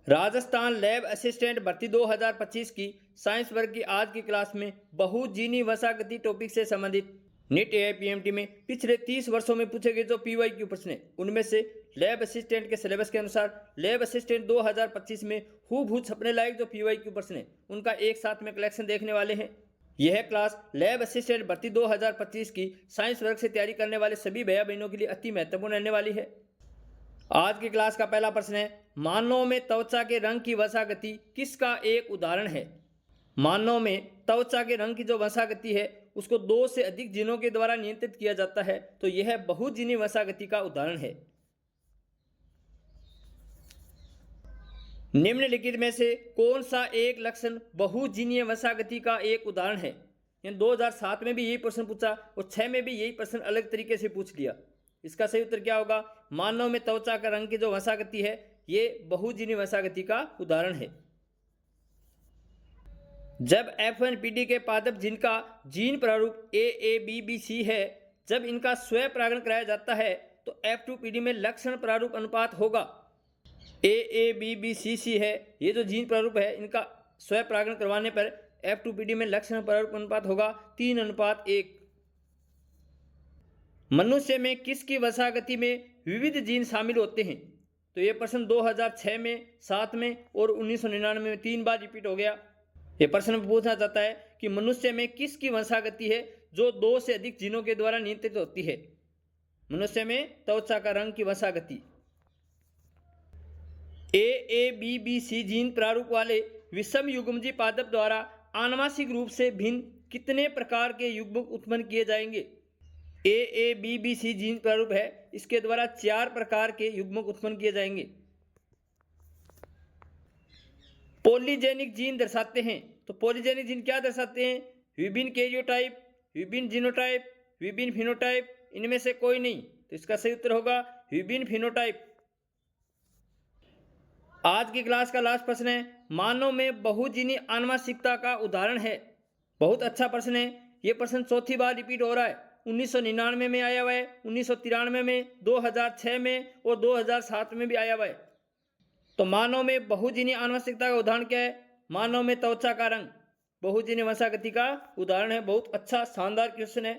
Rajasthan lab assistant भर्ती 2025 की science वर्ग की आज की क्लास में बहुजीनी वसागति टॉपिक से संबंधित नीट एआईपीएमटी में पिछले 30 वर्षों में पूछे गए जो पीवाईक्यू प्रश्न है उनमें से लैब असिस्टेंट के सिलेबस के अनुसार लैब असिस्टेंट 2025 में हूबहू छपने लायक जो पीवाईक्यू प्रश्न है उनका एक साथ में कलेक्शन देखने वाले हैं। यह क्लास लैब असिस्टेंट भर्ती 2025 की साइंस वर्ग से तैयारी करने वाले सभी भैया बहनों के लिए अति महत्वपूर्ण रहने वाली है। आज की क्लास का पहला प्रश्न है, मानव में त्वचा के रंग की वसागति किसका एक उदाहरण है। मानव में त्वचा के रंग की जो वसागति है उसको 2 से अधिक जीनों के द्वारा नियंत्रित किया जाता है, तो यह बहुजीनी वसागति का उदाहरण है। निम्नलिखित में से कौन सा एक लक्षण बहुजीनीय वसागति का एक उदाहरण है। 2007 में भी यही प्रश्न पूछा और 6 में भी यही प्रश्न अलग तरीके से पूछ लिया। इसका सही उत्तर क्या होगा, मानव में त्वचा का रंग की जो वसागति है ये बहुजीनी वसागति का उदाहरण है। जब F1PD के पादप जिनका जीन प्रारूप AABBC है, जब इनका स्वयं परागण कराया जाता है तो F2PD में लक्षण प्रारूप अनुपात होगा। AABBCC है, ये जो जीन प्रारूप है इनका स्वयं परागण करवाने पर F2PD में लक्षण प्रारूप अनुपात होगा 3:1। मनुष्य में किसकी वसागति में विविध जीन शामिल होते हैं। तो ये प्रश्न 2006 में, 7 में और 1999 में 3 बार रिपीट हो गया। ये प्रश्न पूछना चाहता है कि मनुष्य में किसकी वसागति है जो 2 से अधिक जीनों के द्वारा नियंत्रित होती है। मनुष्य में त्वचा का रंग की वसागति। AABBC जीन प्रारूप वाले विषम युग्मजी पादप द्वारा आनुवांशिक रूप से भिन्न कितने प्रकार के युग्मक उत्पन्न किए जाएंगे। AABBC जीन प्रारूप है, इसके द्वारा 4 प्रकार के युग्मक उत्पन्न किए जाएंगे। पॉलीजेनिक जीन दर्शाते हैं, तो पॉलीजेनिक जीन क्या दर्शाते हैं, विभिन्न कैरियोटाइप, विभिन्न जीनोटाइप, विभिन्न फिनोटाइप, इनमें से कोई नहीं। तो इसका सही उत्तर होगा विभिन्न फिनोटाइप। आज की क्लास का लास्ट प्रश्न है, मानव में बहुजीनी आनुवंशिकता का उदाहरण है। बहुत अच्छा प्रश्न है, यह प्रश्न चौथी बार रिपीट हो रहा है। 1999 में आया हुआ है, 1993 में, 2006 में और 2007 में भी आया हुआ है। तो मानव में बहुजीनी आनुवंशिकता का उदाहरण क्या है, मानव में त्वचा का रंग बहुजीनी वसागति का उदाहरण है। बहुत अच्छा शानदार क्वेश्चन है।